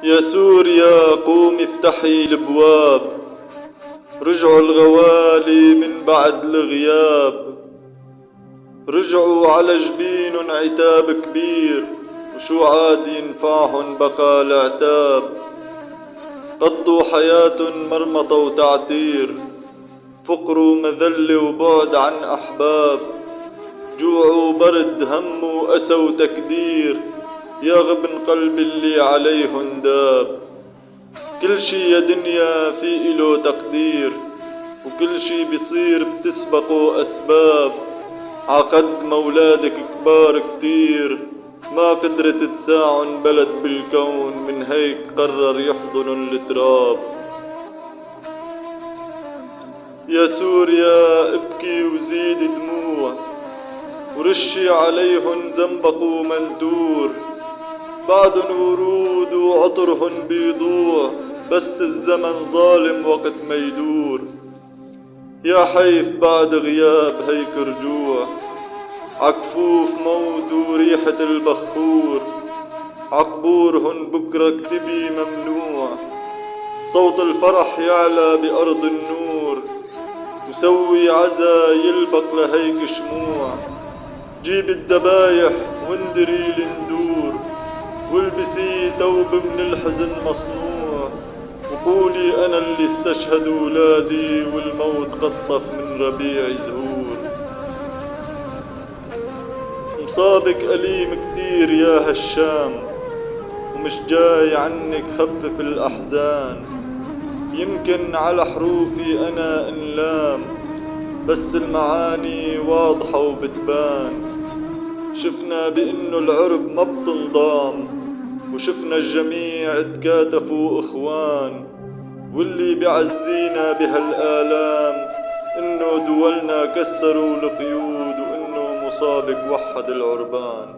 يا سوريا قومي افتحي الابواب، رجعوا الغوالي من بعد الغياب، رجعوا على جبين عتاب كبير، وشو عاد ينفعهن بقى العتاب. قضوا حياة مرمطة وتعتير، فقر ومذلة وبعد عن أحباب، جوع وبرد هم وأسى وتكدير، يا غبن قلب اللي عليهن داب. كل شي يا دنيا في إله تقدير، وكل شي بيصير بتسبقه أسباب. عقد مولادك كبار كتير، ما قدرت تساعن بلد بالكون، من هيك قرر يحضن التراب. يا سوريا ابكي وزيد دموع، ورشي عليهن زنبق ومنتور، بعدن ورود وعطرهن بيضوع، بس الزمن ظالم وقت ما يدور. يا حيف بعد غياب هيك رجوع، عكفوف موت وريحة البخور، عقبورهن بكرة اكتبي ممنوع، صوت الفرح يعلى بأرض النور، وسوي عزا يلبق لهيك شموع. جيب الدبايح واندري لندور، والبسي توب من الحزن مصنوع، وقولي أنا اللي استشهد ولادي، والموت قطف من ربيع زهور. مصابك أليم كتير يا هالشام، ومش جاي عنك خفف الأحزان، يمكن على حروفي أنا انلام، بس المعاني واضحة وبتبان. شفنا بإنه العرب ما بتنضام، وشفنا الجميع تكاتفوا إخوان، واللي بيعزينا بهالآلام إنه دولنا كسروا القيود، وإنه مصابك وحد العربان.